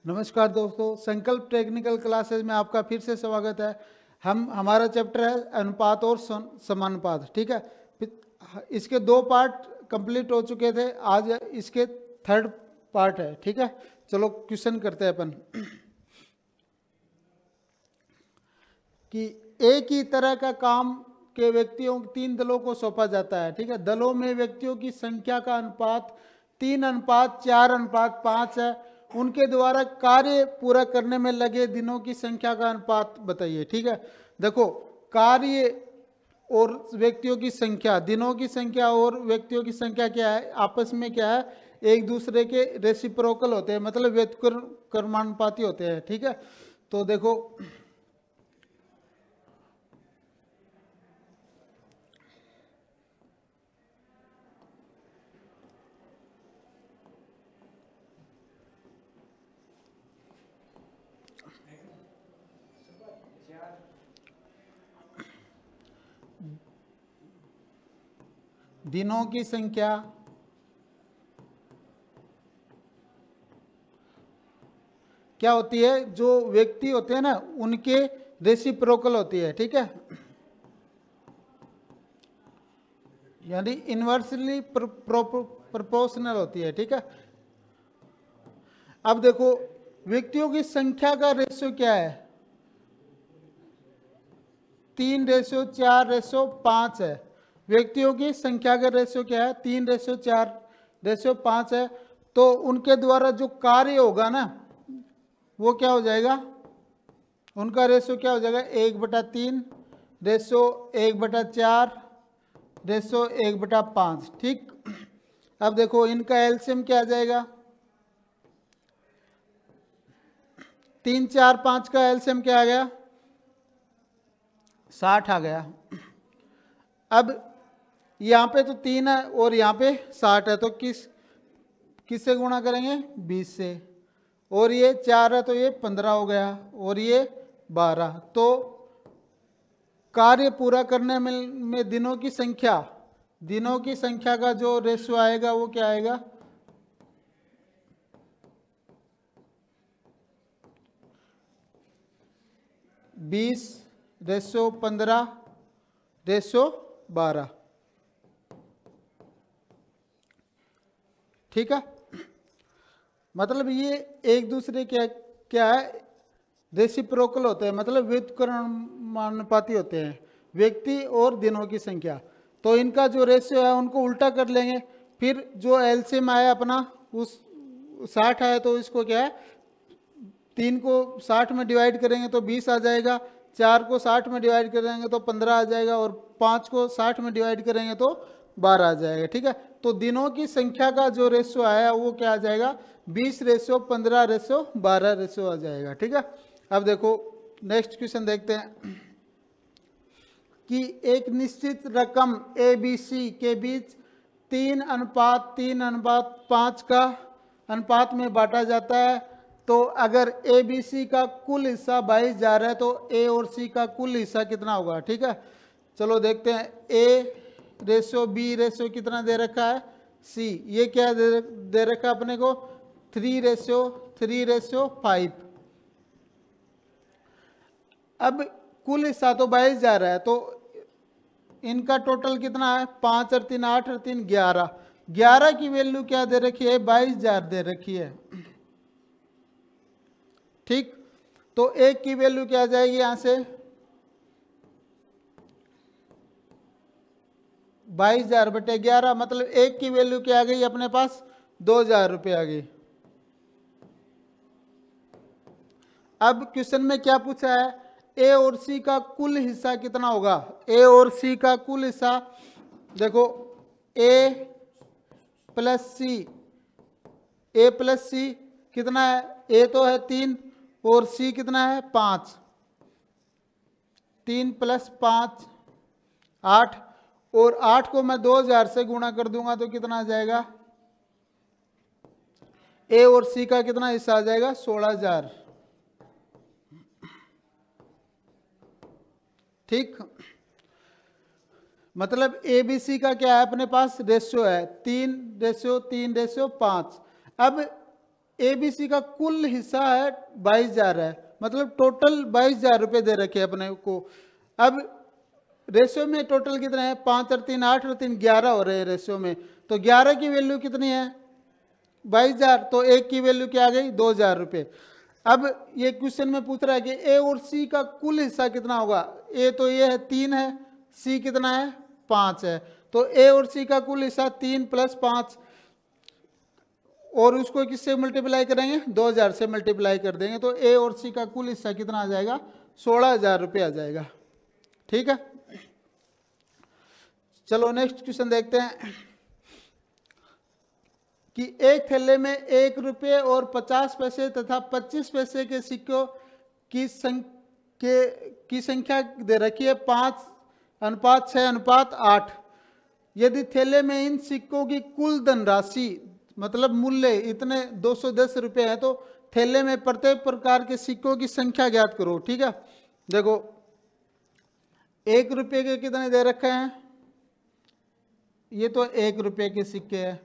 नमस्कार दोस्तों, संकल्प टेक्निकल क्लासेस में आपका फिर से स्वागत है। हमारा चैप्टर है अनुपात और समानुपात। ठीक है, इसके 2 पार्ट कंप्लीट हो चुके थे, आज इसके 3rd पार्ट है। ठीक है, चलो क्वेश्चन करते हैं अपन कि एक ही तरह का काम के व्यक्तियों 3 दलों को सौंपा जाता है। ठीक है, दलों में व्यक्तियों की संख्या का अनुपात 3:4:5 है। उनके द्वारा कार्य पूरा करने में लगे दिनों की संख्या का अनुपात बताइए। ठीक है, देखो कार्य और व्यक्तियों की संख्या, दिनों की संख्या और व्यक्तियों की संख्या क्या है, आपस में क्या है, एक दूसरे के रेसिप्रोकल होते हैं, मतलब व्युत्क्रमानुपाती होते हैं। ठीक है, तो देखो दिनों की संख्या क्या होती है, जो व्यक्ति होते हैं ना उनके रेसिप्रोकल होती है। ठीक है, यानी इन्वर्सली प्रोपोर्शनल होती है। ठीक है, अब देखो व्यक्तियों की संख्या का रेशियो क्या है, 3:4:5 है। व्यक्तियों की संख्या का रेशियो क्या है, 3:4:5 है। तो उनके द्वारा जो कार्य होगा ना वो क्या हो जाएगा, उनका रेशियो क्या हो जाएगा, 1/3 रेशियो 1/4 रेशियो 1/5। ठीक, अब देखो इनका एलसीएम क्या आ जाएगा, 3, 4, 5 का एलसीएम क्या आ गया, 60 आ गया। अब यहाँ पे तो 3 है और यहाँ पे 60 है, तो किससे गुणा करेंगे, 20 से। और ये 4 है तो ये 15 हो गया और ये 12। तो कार्य पूरा करने में दिनों की संख्या का जो रेशियो आएगा वो क्या आएगा, 20:15:12। ठीक है, मतलब ये एक दूसरे क्या है, रेसिप्रोकल होते हैं, मतलब व्युत्क्रमानुपाती होते हैं, व्यक्ति और दिनों की संख्या। तो इनका जो रेशियो है उनको उल्टा कर लेंगे, फिर जो एलसीएम आया अपना उस 60 है तो इसको क्या है, 3 को 60 में डिवाइड करेंगे तो 20 आ जाएगा, 4 को 60 में डिवाइड करेंगे तो 15 आ जाएगा और 5 को 60 में डिवाइड करेंगे तो 12 आ जाएगा। ठीक है, तो दिनों की संख्या का जो रेशियो आया वो क्या आ जाएगा, 20:15:12 रेशियो आ जाएगा। ठीक है, अब देखो नेक्स्ट क्वेश्चन देखते हैं कि एक निश्चित रकम ABC के बीच 3:3:5 का अनुपात में बांटा जाता है। तो अगर ABC का कुल हिस्सा 22,000 है तो A और C का कुल हिस्सा कितना होगा। ठीक है, चलो देखते हैं, A:B रेशियो कितना दे रखा है, C ये क्या दे रखा है अपने को, 3:3:5। अब कुल हिस्सा तो 22,000 है, तो इनका टोटल कितना है, 5 और 3 8 और 3 11। 11 की वैल्यू क्या दे रखी है, 22,000 दे रखी है। ठीक, तो एक की वैल्यू क्या आ जाएगी यहां से, 22,000/11, मतलब एक की वैल्यू क्या आ गई अपने पास, 2,000 रुपये आ गई। अब क्वेश्चन में क्या पूछा है, ए और सी का कुल हिस्सा कितना होगा। ए और सी का कुल हिस्सा देखो, ए प्लस सी कितना है, ए तो है 3 और सी कितना है 5, 3 + 5 8, और 8 को मैं 2,000 से गुणा कर दूंगा तो कितना आ जाएगा, ए और सी का कितना हिस्सा आ जाएगा, 16,000। ठीक, मतलब ABC का क्या है अपने पास रेशियो है, 3:3:5। अब ABC का कुल हिस्सा है 22,000 है, मतलब टोटल 22,000 रुपये दे रखे अपने को। अब रेशियो में टोटल कितने हैं, 5 और 3 8 और 3 11 हो रहे हैं रेशियो में। तो 11 की वैल्यू कितनी है, 22,000, तो एक की वैल्यू क्या आ गई, 2,000 रुपये। अब ये क्वेश्चन में पूछ रहा है कि ए और सी का कुल हिस्सा कितना होगा। ए तो ये है 3 है, सी कितना है 5 है, तो ए और सी का कुल हिस्सा 3 + 5, और उसको किससे मल्टीप्लाई करेंगे, 2,000 से मल्टीप्लाई कर देंगे, तो ए और सी का कुल हिस्सा कितना आ जाएगा, 16,000 रुपये आ जाएगा। ठीक है, चलो नेक्स्ट क्वेश्चन देखते हैं कि एक थैले में 1 रुपये और 50 पैसे तथा 25 पैसे के सिक्कों की संख्या दे रखी है 5:6:8। यदि थैले में इन सिक्कों की कुल धनराशि मतलब मूल्य इतने 210 रुपये है, तो थैले में प्रत्येक प्रकार के सिक्कों की संख्या ज्ञात करो। ठीक है, देखो 1 रुपये के कितने दे रखे हैं, ये तो 1 रुपये के सिक्के हैं।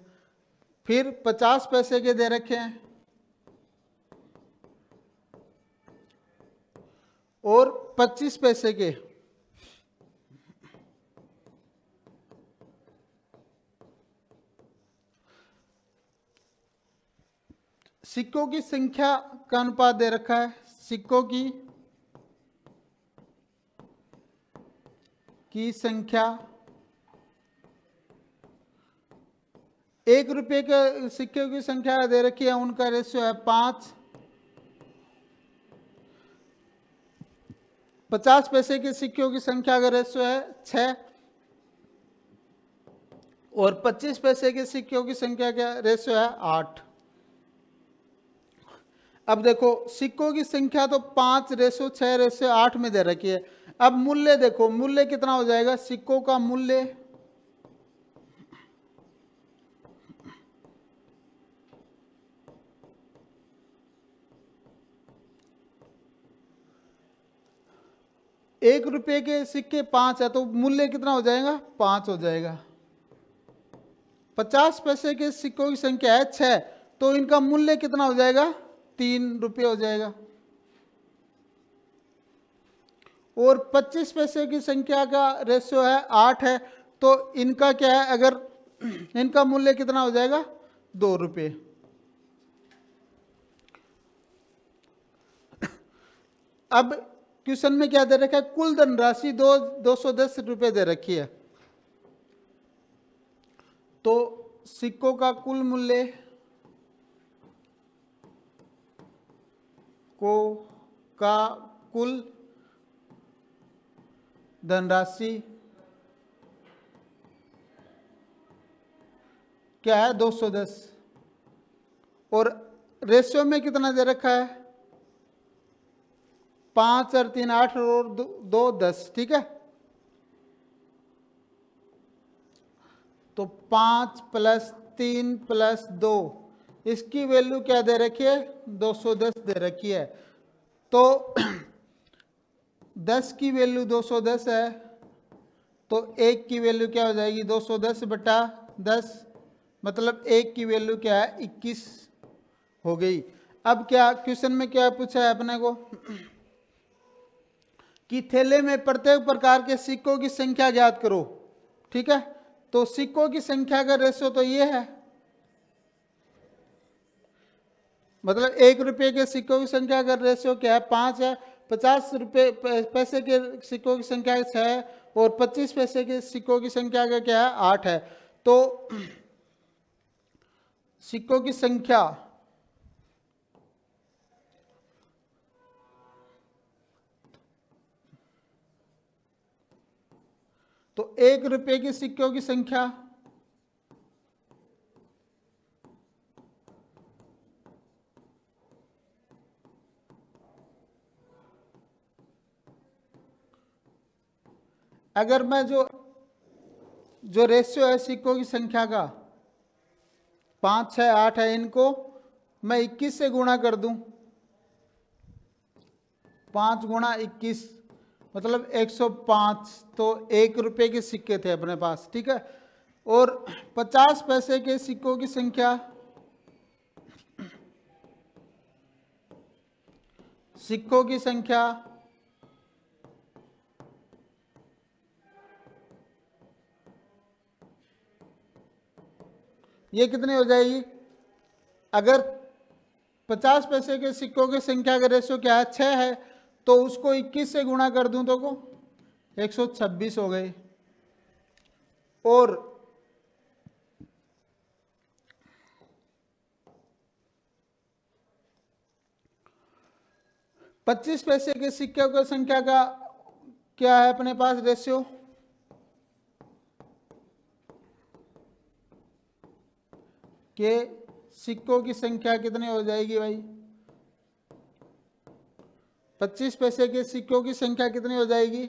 फिर 50 पैसे के दे रखे हैं और 25 पैसे के। सिक्कों की संख्या का अनुपात दे रखा है, सिक्कों की संख्या, 1 रुपये के सिक्के की संख्या दे रखी है, उनका रेशियो है 5। 50 पैसे के सिक्कों की संख्या का रेशियो है 6 और 25 पैसे के सिक्कों की संख्या का रेशियो है 8। अब देखो सिक्कों की संख्या तो 5:6:8 में दे रखी है। अब मूल्य देखो, मूल्य कितना हो जाएगा, सिक्कों का मूल्य एक रुपये के सिक्के 5 है, तो मूल्य कितना हो जाएगा, 5 हो जाएगा। 50 पैसे के सिक्कों की संख्या है 6, तो इनका मूल्य कितना हो जाएगा, 3 रुपये हो जाएगा। और 25 पैसे की संख्या का रेशियो है 8 है, तो इनका क्या है, अगर इनका मूल्य कितना हो जाएगा, 2 रुपये। अब क्वेश्चन में क्या दे रखा है, कुल धनराशि 210 रुपये दे रखी है, तो सिक्कों का कुल मूल्य का कुल धनराशि क्या है, 210, और रेशियो में कितना दे रखा है, 5 और 3 8 और 2 10। ठीक है, तो 5 + 3 + 2, इसकी वैल्यू क्या दे रखी है, 210 दे रखी है। तो 10 की वैल्यू 210 है, तो 1 की वैल्यू क्या हो जाएगी, 210/10, मतलब 1 की वैल्यू क्या है, 21 हो गई। अब क्या क्वेश्चन में क्या पूछा है अपने को कि थैले में प्रत्येक प्रकार के सिक्कों की संख्या ज्ञात करो। ठीक है, तो सिक्कों की संख्या का रेशियो तो ये है, मतलब 1 रुपये के सिक्कों की संख्या का रेशियो क्या है, 5 है। 50 रुपये पैसे के सिक्कों की संख्या 6 है, और 25 पैसे के सिक्कों की संख्या का क्या है, 8 है। तो सिक्कों की संख्या तो 1 रुपये के सिक्कों की संख्या अगर मैं जो रेशियो है सिक्कों की संख्या का 5 6 8 है, इनको मैं 21 से गुणा कर दूं, 5 × 21 मतलब 105, तो 1 रुपये के सिक्के थे अपने पास। ठीक है, और 50 पैसे के सिक्कों की संख्या सिक्कों की संख्या ये कितनी हो जाएगी? अगर 50 पैसे के सिक्कों की संख्या का रेशियो क्या है, 6 है, तो उसको 21 से गुणा कर दूं तो को 126 हो गए। और 25 पैसे के सिक्कों की संख्या का क्या है अपने पास रेशियो? के सिक्कों की संख्या कितनी हो जाएगी भाई? 25 पैसे के सिक्कों की संख्या कितनी हो जाएगी?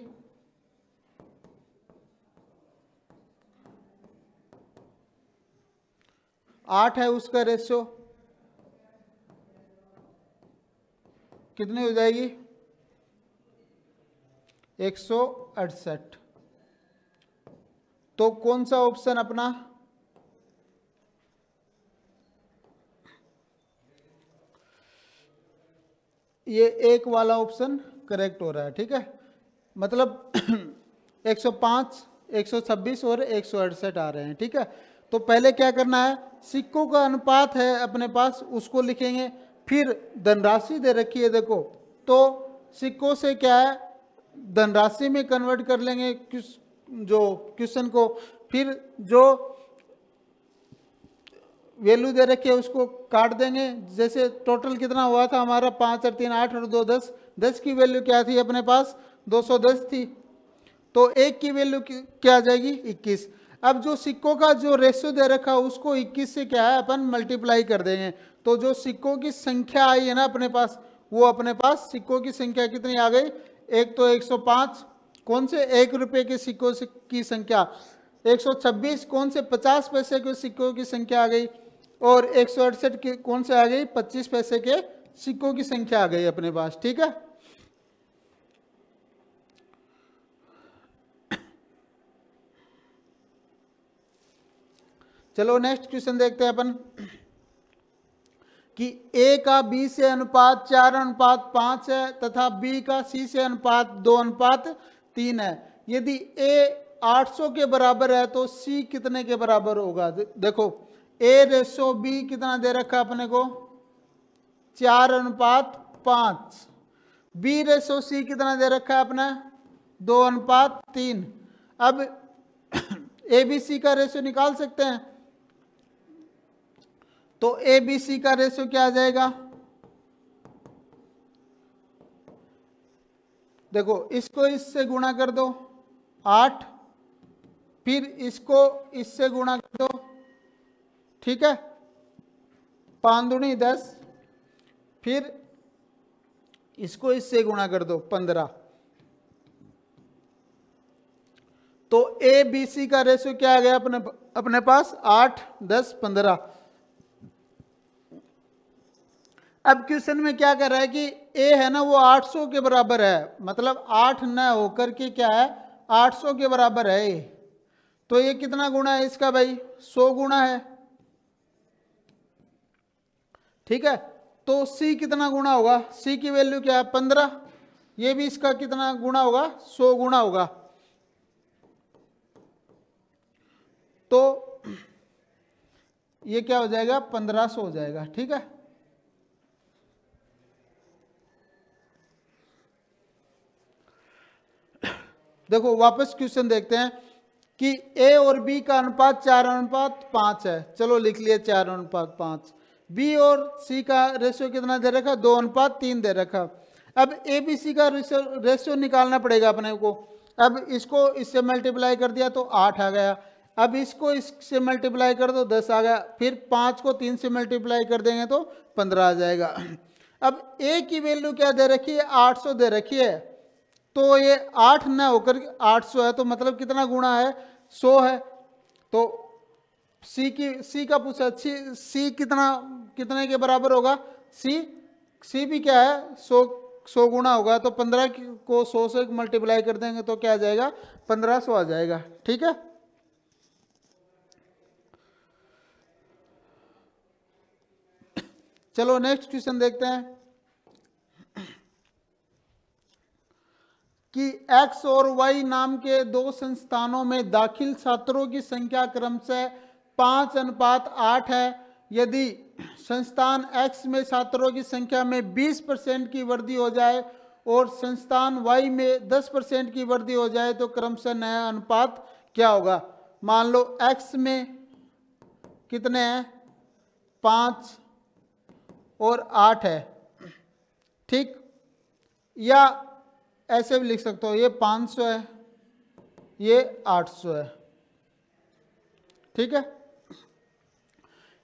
8 है उसका रेशियो, कितनी हो जाएगी? 168। तो कौन सा ऑप्शन अपना ये एक वाला ऑप्शन करेक्ट हो रहा है, ठीक है। मतलब 105, 126 और 168 आ रहे हैं, ठीक है। तो पहले क्या करना है, सिक्कों का अनुपात है अपने पास उसको लिखेंगे, फिर धनराशि दे रखी है देखो, तो सिक्कों से क्या है धनराशि में कन्वर्ट कर लेंगे जो क्वेश्चन को, फिर जो वैल्यू दे रखी है उसको काट देंगे। जैसे टोटल कितना हुआ था हमारा 5 और 3 8 और 2 10, 10 की वैल्यू क्या थी अपने पास 210 थी, तो एक की वैल्यू क्या आ जाएगी 21। अब जो सिक्कों का जो रेशियो दे रखा है उसको 21 से क्या है अपन मल्टीप्लाई कर देंगे, तो जो सिक्कों की संख्या आई है ना अपने पास, वो अपने पास सिक्कों की संख्या कितनी आ गई? एक तो 105 कौन से 1 रुपये के सिक्कों की संख्या, 126 कौन से 50 पैसे के सिक्कों की संख्या आ गई, और 168 की कौन से आ गई 25 पैसे के सिक्कों की संख्या आ गई अपने पास, ठीक है। चलो नेक्स्ट क्वेश्चन देखते हैं अपन कि ए का बी से अनुपात 4:5 है तथा बी का सी से अनुपात 2:3 है। यदि ए 800 के बराबर है तो सी कितने के बराबर होगा? देखो ए रेशो बी कितना दे रखा अपने को 4:5, बी रेशो सी कितना दे रखा है अपना 2:3। अब ए बी सी का रेशो निकाल सकते हैं, तो ए बी सी का रेशो क्या आ जाएगा? देखो इसको इससे गुणा कर दो 8, फिर इसको इससे गुणा कर दो, ठीक है, 5 दूनी 10, फिर इसको इससे गुणा कर दो 15। तो ए बी सी का रेशियो क्या आ गया अपने पास 8 10 15। अब क्वेश्चन में क्या कर रहा है कि ए है ना वो 800 के बराबर है, मतलब 8 न होकर के क्या है 800 के बराबर है ए, तो ये कितना गुना है इसका भाई 100 गुना है, ठीक है। तो सी कितना गुना होगा, सी की वैल्यू क्या है 15, ये भी इसका कितना गुना होगा 100 गुना होगा, तो ये क्या हो जाएगा 1500 हो जाएगा, ठीक है। देखो वापस क्वेश्चन देखते हैं कि ए और बी का अनुपात 4:5 है, चलो लिख लिए 4:5। बी और सी का रेशियो कितना दे रखा 2:3 दे रखा। अब ए बी सी का रेशियो निकालना पड़ेगा अपने को। अब इसको इससे मल्टीप्लाई कर दिया तो 8 आ गया, अब इसको इससे मल्टीप्लाई कर दो 10 आ गया, फिर 5 को 3 से मल्टीप्लाई कर देंगे तो 15 आ जाएगा। अब ए की वैल्यू क्या दे रखी है 800 दे रखी है, तो ये 8 न होकर 800 है, तो मतलब कितना गुणा है 100 है। तो सी का पूछा सी कितने के बराबर होगा, सी भी क्या है 100 गुणा होगा, तो 15 को 100 से मल्टीप्लाई कर देंगे तो क्या आ जाएगा 1500 आ जाएगा, ठीक है। चलो नेक्स्ट क्वेश्चन देखते हैं कि X और Y नाम के दो संस्थानों में दाखिल छात्रों की संख्या क्रमशः 5:8 है। यदि संस्थान X में छात्रों की संख्या में 20% की वृद्धि हो जाए और संस्थान Y में 10% की वृद्धि हो जाए तो क्रमशः नया अनुपात क्या होगा। मान लो X में कितने हैं, 5 और 8 है, ठीक, या ऐसे भी लिख सकते हो, ये 500 है, ये 800 है, ठीक है।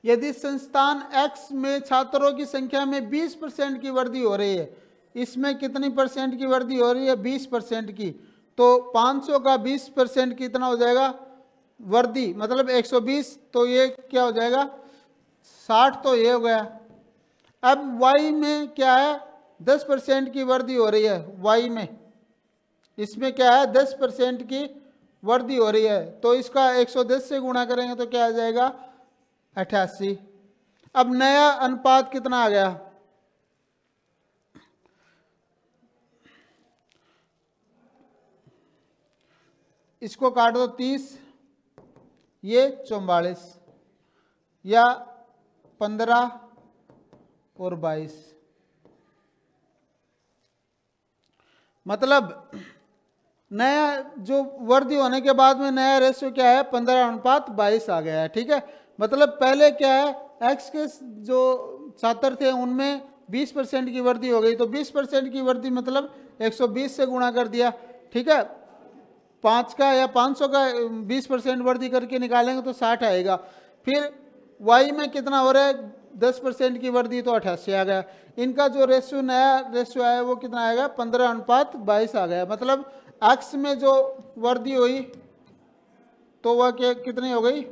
यदि संस्थान X में छात्रों की संख्या में 20% की वृद्धि हो रही है, इसमें कितनी परसेंट की वृद्धि हो रही है, 20% की, तो 500 का 20% कितना हो जाएगा वृद्धि, मतलब 120, तो ये क्या हो जाएगा 60, तो ये हो गया। अब Y में क्या है, 10% की वृद्धि हो रही है, Y में इसमें क्या है 10% की वृद्धि हो रही है, तो इसका 110 से गुणा करेंगे तो क्या आ जाएगा 88। अब नया अनुपात कितना आ गया, इसको काट दो 30, ये 44, या 15 और 22, मतलब नया जो वृद्धि होने के बाद में नया रेशियो क्या है 15:22 आ गया है, ठीक है। मतलब पहले क्या है, X के जो छात्र थे उनमें 20% की वृद्धि हो गई, तो 20% की वृद्धि मतलब 120 से गुणा कर दिया, ठीक है। 5 का या 500 का 20% वृद्धि करके निकालेंगे तो 60 आएगा। फिर Y में कितना हो रहा है 10% की वृद्धि, तो 88 आ गया। इनका जो रेशियो नया रेशियो है वो कितना आएगा 15:22 आ गया। मतलब X में जो वृद्धि हुई तो वह कितनी हो गई,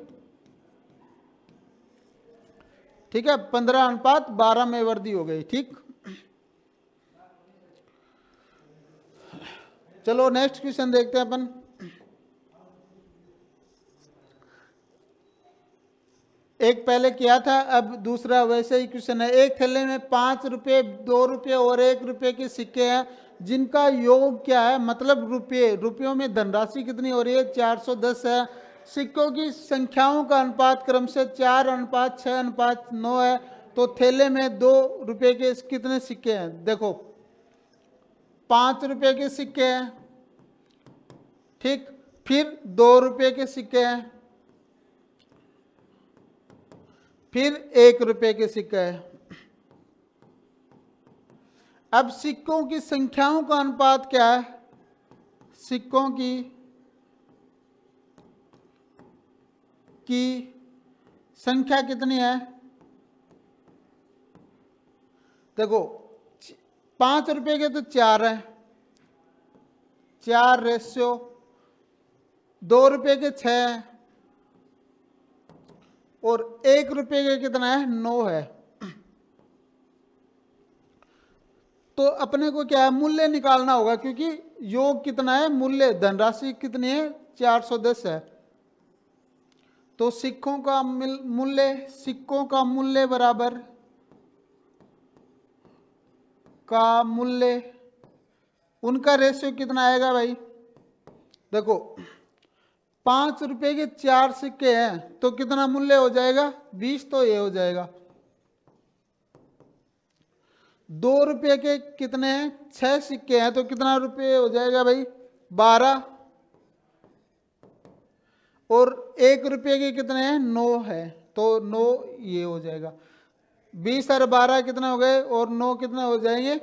ठीक है, 15:12 में वृद्धि हो गई, ठीक। चलो नेक्स्ट क्वेश्चन देखते हैं अपन। एक पहले किया था, अब दूसरा वैसे ही क्वेश्चन है। एक थैले में 5 रुपये, 2 रुपये और 1 रुपये के सिक्के हैं जिनका योग क्या है, मतलब रुपयों में धनराशि कितनी हो रही है 410 है। सिक्कों की संख्याओं का अनुपात क्रमशः 4:6:9 है। तो थैले में 2 रुपये के कितने सिक्के हैं, देखो 5 रुपये के सिक्के हैं, ठीक, फिर 2 रुपये के सिक्के हैं, फिर 1 रुपये के सिक्का है। अब सिक्कों की संख्याओं का अनुपात क्या है, सिक्कों की संख्या कितनी है, देखो 5 रुपये के तो 4 है, 4 रेशियो, 2 रुपये के 6 है, और 1 रुपये के कितना है 9 है। तो अपने को क्या है मूल्य निकालना होगा, क्योंकि योग कितना है, मूल्य धनराशि कितनी है 410 है। तो सिक्कों का मूल्य बराबर का मूल्य, उनका रेशियो कितना आएगा भाई, देखो 5 रुपये के 4 सिक्के हैं तो कितना मूल्य हो जाएगा 20, तो ये हो जाएगा। 2 रुपये के कितने हैं 6 सिक्के हैं तो कितना रुपये हो जाएगा भाई 12, और 1 रुपये के कितने हैं 9 है, तो 9 ये हो जाएगा। 20 और 12 कितने हो गए, और 9 कितने हो जाएंगे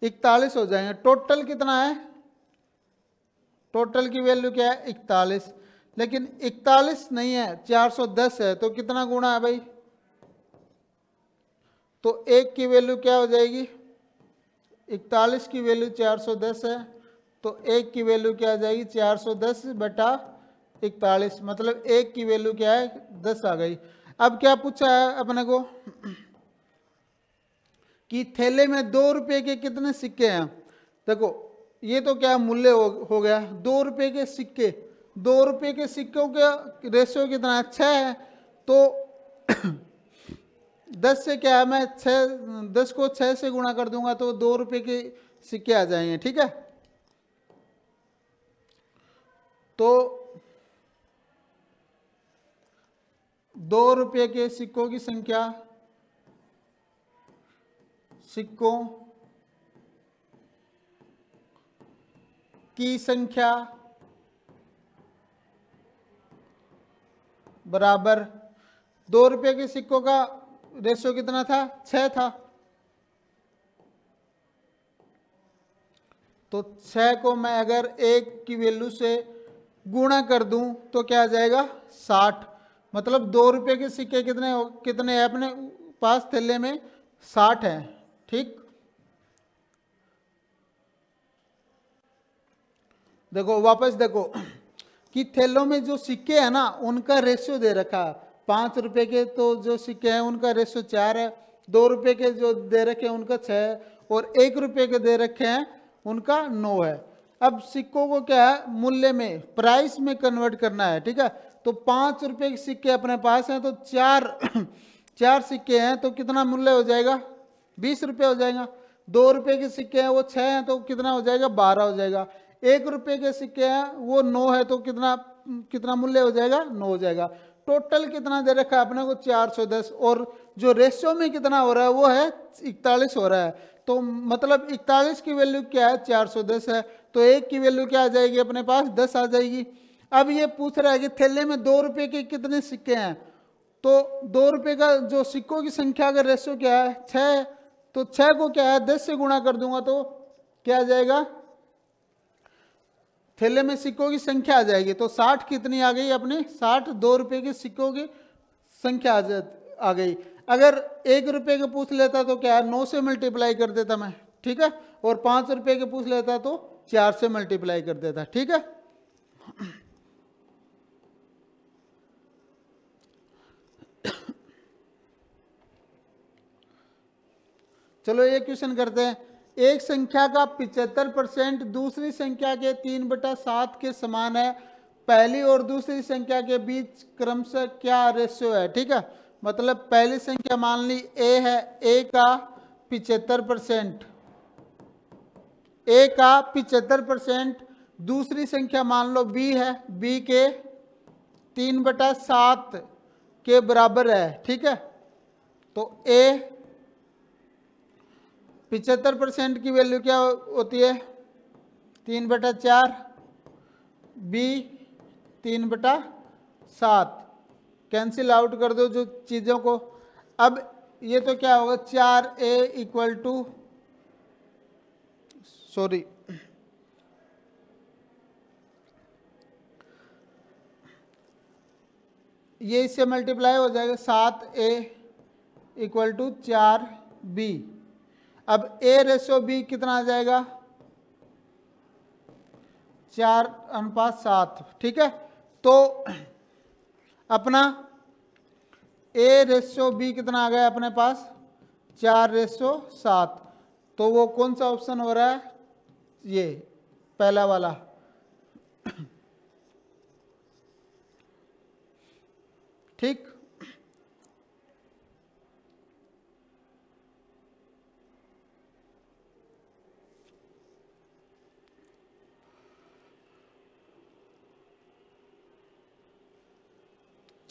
41 हो जाएंगे। टोटल कितना है, टोटल की वैल्यू क्या है 41, लेकिन 41 नहीं है 410 है, तो कितना गुणा है भाई, तो 1 की वैल्यू क्या हो जाएगी, 41 की वैल्यू 410 है, तो 1 की वैल्यू क्या आ जाएगी 410/41, मतलब 1 की वैल्यू क्या है 10 आ गई। अब क्या पूछा है अपने को कि थैले में 2 रुपये के कितने सिक्के हैं, देखो ये तो क्या मूल्य हो गया 2 रुपये के सिक्के, 2 रुपये के सिक्कों का रेशियो कितना अच्छा है, तो 10 से क्या है, मैं 10 को 6 से गुणा कर दूंगा तो 2 रुपये के सिक्के आ जाएंगे, ठीक है। तो 2 रुपये के सिक्कों की संख्या, सिक्कों की संख्या बराबर 2 रुपये के सिक्कों का रेशियो कितना था, 6 था। तो 6 को मैं अगर 1 की वैल्यू से गुणा कर दूं तो क्या आ जाएगा, 60। मतलब 2 रुपये के सिक्के कितने हैं अपने पास थैले में, 60 है। ठीक, देखो वापस देखो कि थैलों में जो सिक्के हैं ना उनका रेशियो दे रखा। 5 रुपए के तो जो सिक्के हैं उनका रेशियो 4 है, 2 रुपए के जो दे रखे हैं उनका 6 है, और 1 रुपये के दे रखे हैं उनका 9 है। अब सिक्कों को क्या है, मूल्य में, प्राइस में कन्वर्ट करना है। ठीक है, तो 5 रुपए के सिक्के अपने पास हैं, तो 4 सिक्के हैं तो कितना मूल्य हो जाएगा, 20 रुपये हो जाएगा। 2 रुपये के सिक्के हैं वो 6 हैं तो कितना हो जाएगा, 12 हो जाएगा। 1 रुपये के सिक्के हैं वो 9 है तो कितना मूल्य हो जाएगा, 9 हो जाएगा। टोटल कितना दे रखा है अपने को, 410, और जो रेशियो में कितना हो रहा है वो है 41 हो रहा है। तो मतलब 41 की वैल्यू क्या है, 410 है, तो 1 की वैल्यू क्या आ जाएगी अपने पास, 10 आ जाएगी। अब ये पूछ रहा है कि थैले में 2 रुपये के कितने सिक्के हैं, तो 2 रुपये का जो सिक्कों की संख्या का रेशियो क्या है, 6 है। तो 6 को क्या है 10 से गुणा कर दूंगा तो क्या आ जाएगा, थैले में सिक्कों की संख्या आ जाएगी। तो 60 कितनी आ गई अपनी, 60 2 रुपये के सिक्कों की संख्या आ गई। अगर 1 रुपये के पूछ लेता तो क्या है, 9 से मल्टीप्लाई कर देता मैं। ठीक है, और 5 रुपये के पूछ लेता तो 4 से मल्टीप्लाई कर देता। ठीक है, चलो ये क्वेश्चन करते हैं। एक संख्या का 75% दूसरी संख्या के 3/7 के समान है, पहली और दूसरी संख्या के बीच क्रमशः क्या रेशियो है। ठीक है, मतलब पहली संख्या मान ली a है, a का 75%, a का 75%, दूसरी संख्या मान लो b है, b के 3/7 के बराबर है। ठीक है, तो a 75% की वैल्यू क्या होती है, 3/4, b 3/7, कैंसिल आउट कर दो जो चीज़ों को। अब ये तो क्या होगा, 4a इक्वल टू, सॉरी ये इससे मल्टीप्लाई हो जाएगा, 7a इक्वल टू 4b। अब a रेशो b कितना आ जाएगा, 4:7। ठीक है, तो अपना a रेशो b कितना आ गया अपने पास, 4:7। तो वो कौन सा ऑप्शन हो रहा है, ये पहला वाला। ठीक,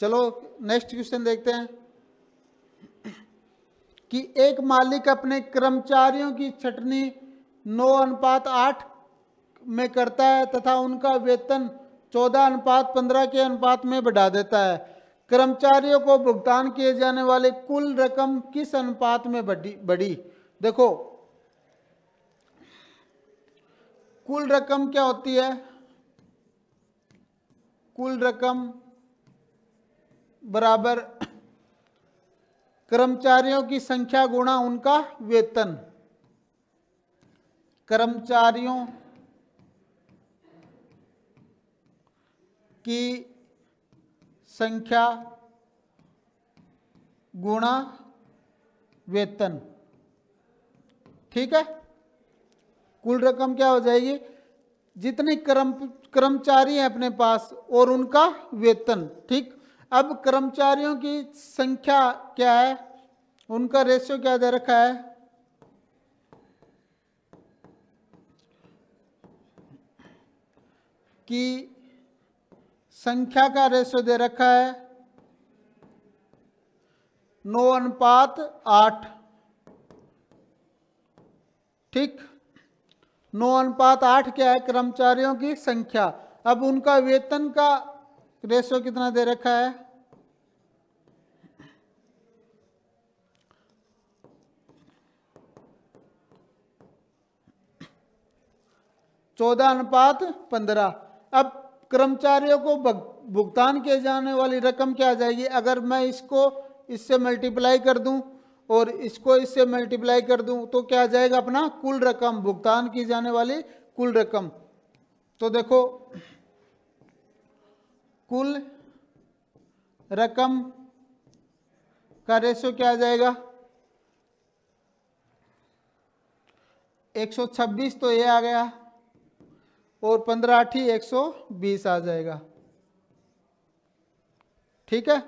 चलो नेक्स्ट क्वेश्चन देखते हैं कि एक मालिक अपने कर्मचारियों की छंटनी 9:8 में करता है तथा उनका वेतन 14:15 के अनुपात में बढ़ा देता है। कर्मचारियों को भुगतान किए जाने वाले कुल रकम किस अनुपात में बढ़ी। देखो कुल रकम क्या होती है, कुल रकम बराबर कर्मचारियों की संख्या गुणा उनका वेतन। कर्मचारियों की संख्या गुणा वेतन। ठीक है, कुल रकम क्या हो जाएगी, जितने कर्मचारी हैं अपने पास और उनका वेतन। ठीक, अब कर्मचारियों की संख्या क्या है, उनका रेशियो क्या दे रखा है, कि संख्या का रेशो दे रखा है 9:8। ठीक, 9:8 क्या है? कर्मचारियों की संख्या। अब उनका वेतन का रेशो कितना दे रखा है? 14:15। अब कर्मचारियों को भुगतान किए जाने वाली रकम क्या आ जाएगी? अगर मैं इसको इससे मल्टीप्लाई कर दूं और इसको इससे मल्टीप्लाई कर दूं तो क्या आ जाएगा? अपना कुल रकम, भुगतान की जाने वाली कुल रकम। तो देखो, कुल रकम का रेशो क्या आ जाएगा? 126 तो ये आ गया, और 15 120 आ जाएगा। ठीक है,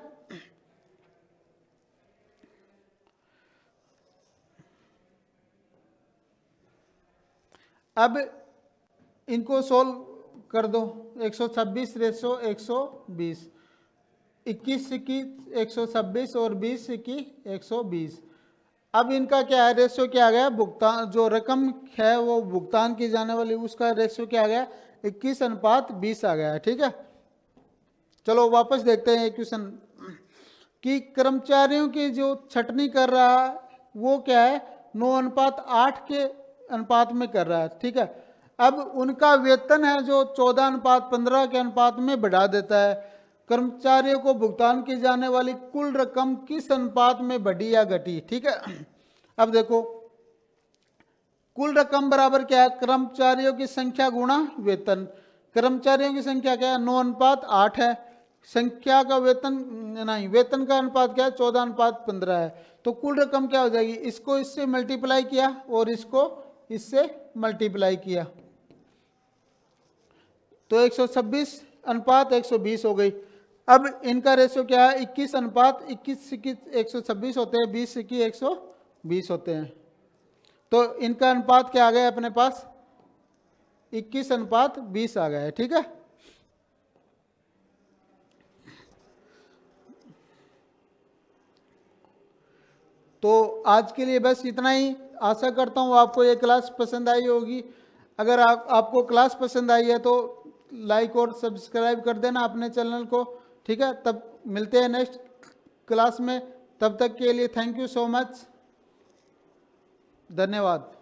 अब इनको सोल्व कर दो। 126 रेशो 120, 21 की 126 और 20 की 120। अब इनका क्या है? रेशो क्या आ गया? भुगतान, जो रकम है वो भुगतान की जाने वाली, उसका रेशो क्या आ गया? 21:20 आ गया है। ठीक है, चलो वापस देखते हैं क्वेश्चन कि कर्मचारियों की जो छटनी कर रहा है वो क्या है? 9:8 के अनुपात में कर रहा है। ठीक है, अब उनका वेतन है जो 14:15 के अनुपात में बढ़ा देता है। कर्मचारियों को भुगतान की जाने वाली कुल रकम किस अनुपात में बढ़ी या घटी? ठीक है, अब देखो, कुल रकम बराबर क्या है? कर्मचारियों की संख्या गुणा वेतन। कर्मचारियों की संख्या क्या है? 9:8 है। संख्या का वेतन नहीं, वेतन का अनुपात क्या है? 14:15 है। तो कुल रकम क्या हो जाएगी? इसको इससे मल्टीप्लाई किया और इसको इससे मल्टीप्लाई किया तो 126:120 हो गई। अब इनका रेशो क्या है? 21:21 की 126 होते हैं, 20 की 120 होते हैं। तो इनका अनुपात क्या आ गया अपने पास? 21:20 आ गया है। ठीक है, तो आज के लिए बस इतना ही। आशा करता हूँ आपको ये क्लास पसंद आई होगी। अगर आपको क्लास पसंद आई है तो लाइक और सब्सक्राइब कर देना अपने चैनल को। ठीक है, तब मिलते हैं नेक्स्ट क्लास में। तब तक के लिए थैंक यू सो मच, धन्यवाद।